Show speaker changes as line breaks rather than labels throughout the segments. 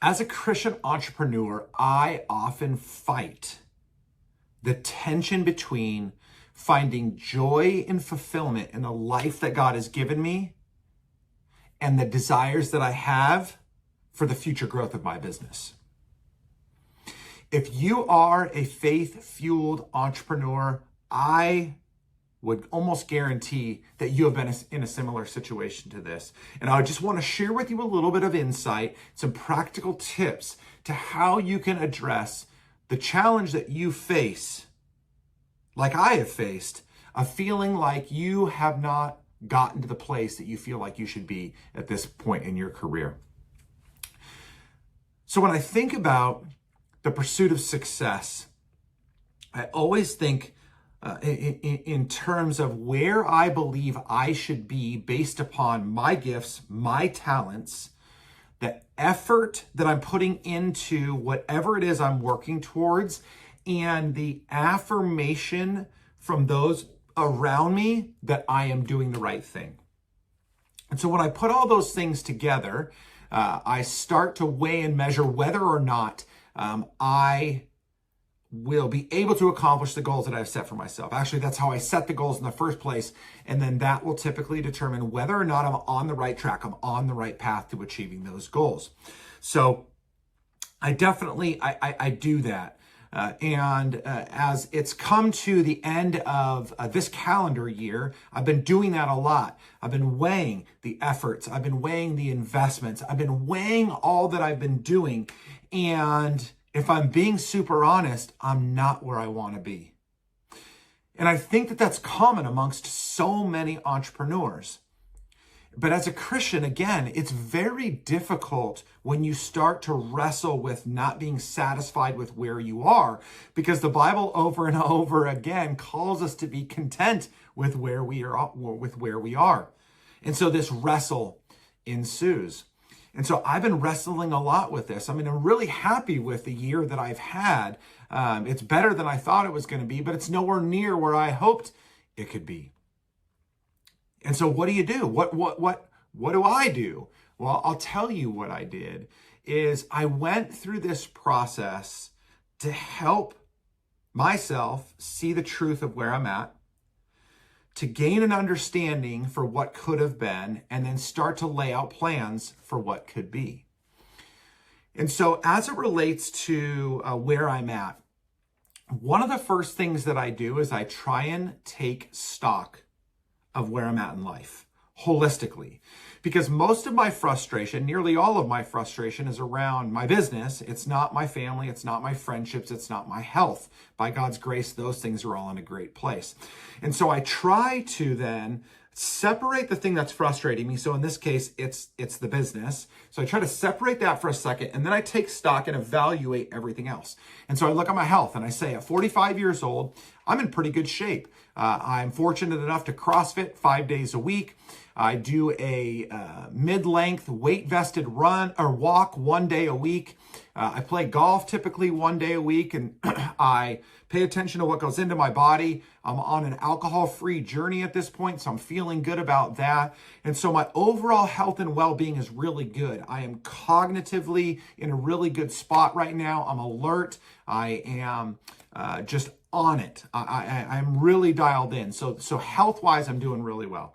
As a Christian entrepreneur, I often fight the tension between finding joy and fulfillment in the life that God has given me and the desires that I have for the future growth of my business. If you are a faith-fueled entrepreneur, I would almost guarantee that you have been in a similar situation to this. And I just want to share with you a little bit of insight, some practical tips to how you can address the challenge that you face, like I have faced, of feeling like you have not gotten to the place that you feel like you should be at this point in your career. So when I think about the pursuit of success, I always think in terms of where I believe I should be based upon my gifts, my talents, the effort that I'm putting into whatever it is I'm working towards, and the affirmation from those around me that I am doing the right thing. And so when I put all those things together, I start to weigh and measure whether or not I will be able to accomplish the goals that I've set for myself. Actually, that's how I set the goals in the first place. And then that will typically determine whether or not I'm on the right track, I'm on the right path to achieving those goals. So I definitely, I do that. As it's come to the end of this calendar year, I've been doing that a lot. I've been weighing the efforts. I've been weighing the investments. I've been weighing all that I've been doing. And if I'm being super honest, I'm not where I want to be. And I think that that's common amongst so many entrepreneurs. But as a Christian, again, it's very difficult when you start to wrestle with not being satisfied with where you are, because the Bible over and over again calls us to be content with where we are. And so this wrestle ensues. And so I've been wrestling a lot with this. I mean, I'm really happy with the year that I've had. It's better than I thought it was going to be, but it's nowhere near where I hoped it could be. And so what do you do? What do I do? Well, I'll tell you what I did is I went through this process to help myself see the truth of where I'm at, to gain an understanding for what could have been, and then start to lay out plans for what could be. And so as it relates to where I'm at, one of the first things that I do is I try and take stock of where I'm at in life holistically, because most of my frustration, nearly all of my frustration, is around my business. It's not my family. It's not my friendships. It's not my health. By God's grace, those things are all in a great place. And so I try to then separate the thing that's frustrating me. So in this case, it's the business. So I try to separate that for a second, and then I take stock and evaluate everything else. And so I look at my health and I say, at 45 years old, I'm in pretty good shape. I'm fortunate enough to CrossFit 5 days a week. I do a mid-length weight-vested run or walk 1 day a week. I play golf typically 1 day a week, and I pay attention to what goes into my body. I'm on an alcohol-free journey at this point, so I'm feeling good about that. And so my overall health and well-being is really good. I am cognitively in a really good spot right now. I'm alert. I am just on it. I'm really dialed in. So health-wise, I'm doing really well.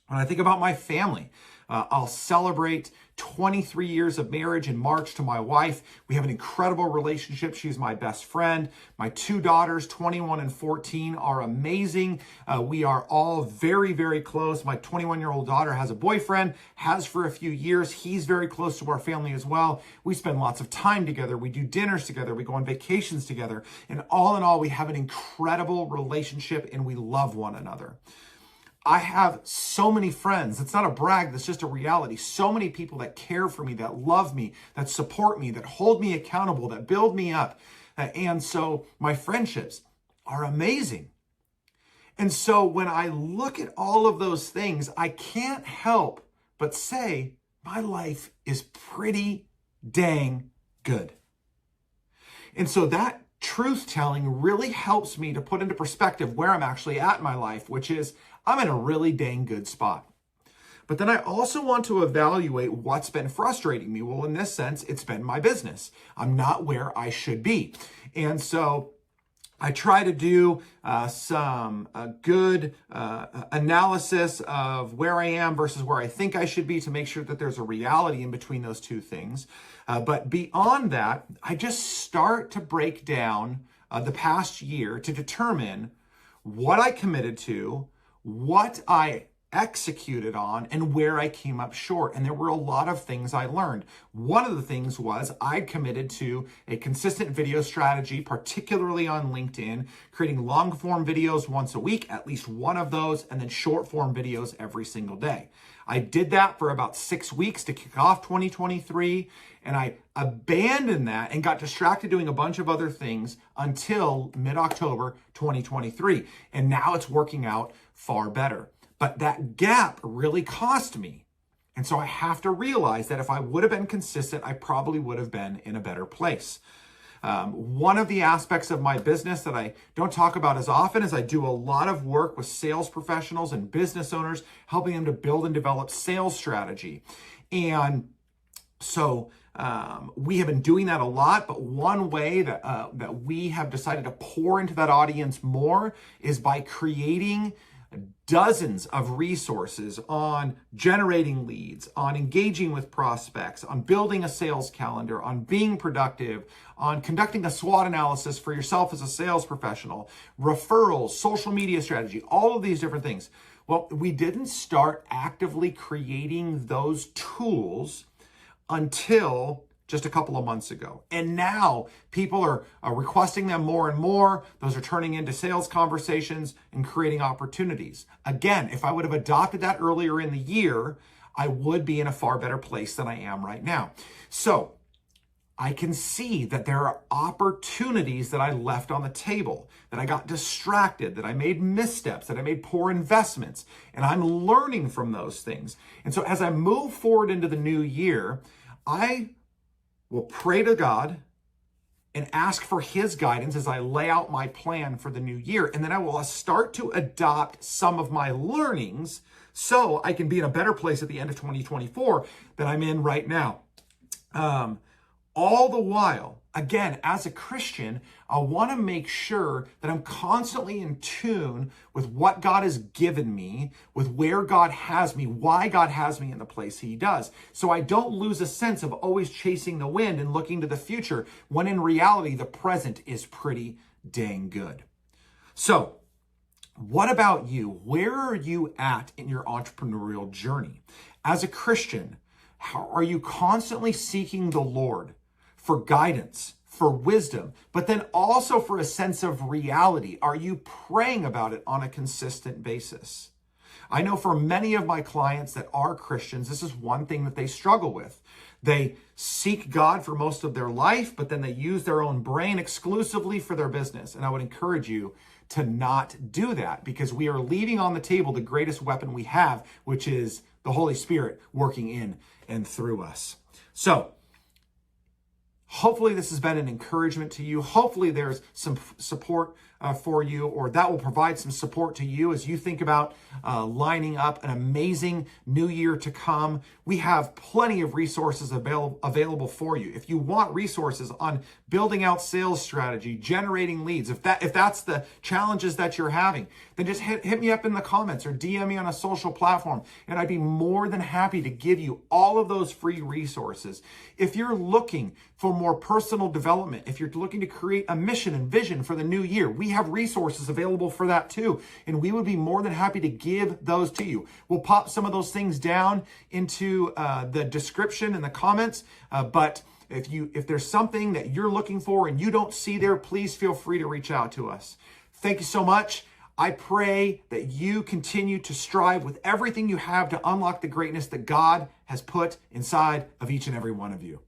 When I think about my family, I'll celebrate 23 years of marriage in March to my wife. We have an incredible relationship. She's my best friend. My two daughters, 21 and 14, are amazing. We are all very, very close. My 21-year-old daughter has a boyfriend, has for a few years. He's very close to our family as well. We spend lots of time together. We do dinners together. We go on vacations together. And all in all, we have an incredible relationship and we love one another. I have so many friends. It's not a brag, that's just a reality. So many people that care for me, that love me, that support me, that hold me accountable, that build me up. And so my friendships are amazing. And so when I look at all of those things, I can't help but say my life is pretty dang good. And so that truth telling really helps me to put into perspective where I'm actually at in my life, which is I'm in a really dang good spot. But then I also want to evaluate what's been frustrating me. Well, in this sense, it's been my business. I'm not where I should be. And so I try to do some good analysis of where I am versus where I think I should be to make sure that there's a reality in between those two things. But beyond that, I just start to break down the past year to determine what I committed to, what I executed on, and where I came up short. And there were a lot of things I learned. One of the things was I committed to a consistent video strategy, particularly on LinkedIn, creating long form videos once a week, at least one of those, and then short form videos every single day. I did that for about 6 weeks to kick off 2023, and I abandoned that and got distracted doing a bunch of other things until mid-October 2023. And now it's working out far better. But that gap really cost me. And so I have to realize that if I would have been consistent, I probably would have been in a better place. One of the aspects of my business that I don't talk about as often is I do a lot of work with sales professionals and business owners, helping them to build and develop sales strategy. And so we have been doing that a lot, but one way that we have decided to pour into that audience more is by creating dozens of resources on generating leads, on engaging with prospects, on building a sales calendar, on being productive, on conducting a SWOT analysis for yourself as a sales professional, referrals, social media strategy, all of these different things. Well, we didn't start actively creating those tools until just a couple of months ago. And now people are requesting them more and more. Those are turning into sales conversations and creating opportunities. Again, if I would have adopted that earlier in the year, I would be in a far better place than I am right now. So I can see that there are opportunities that I left on the table, that I got distracted, that I made missteps, that I made poor investments, and I'm learning from those things. And so as I move forward into the new year, I will pray to God and ask for his guidance as I lay out my plan for the new year. And then I will start to adopt some of my learnings so I can be in a better place at the end of 2024 than I'm in right now. All the while, again, as a Christian, I want to make sure that I'm constantly in tune with what God has given me, with where God has me, why God has me in the place he does. So I don't lose a sense of always chasing the wind and looking to the future, when in reality, the present is pretty dang good. So what about you? Where are you at in your entrepreneurial journey? As a Christian, how are you constantly seeking the Lord for guidance, for wisdom, but then also for a sense of reality? Are you praying about it on a consistent basis? I know for many of my clients that are Christians, this is one thing that they struggle with. They seek God for most of their life, but then they use their own brain exclusively for their business. And I would encourage you to not do that, because we are leaving on the table the greatest weapon we have, which is the Holy Spirit working in and through us. So hopefully this has been an encouragement to you. Hopefully there's some support for you, or that will provide some support to you as you think about lining up an amazing new year to come. We have plenty of resources available for you. If you want resources on building out sales strategy, generating leads, if that's the challenges that you're having, then just hit me up in the comments or DM me on a social platform, and I'd be more than happy to give you all of those free resources. If you're looking for more personal development, if you're looking to create a mission and vision for the new year, we have resources available for that too. And we would be more than happy to give those to you. We'll pop some of those things down into the description and the comments. But if there's something that you're looking for and you don't see there, please feel free to reach out to us. Thank you so much. I pray that you continue to strive with everything you have to unlock the greatness that God has put inside of each and every one of you.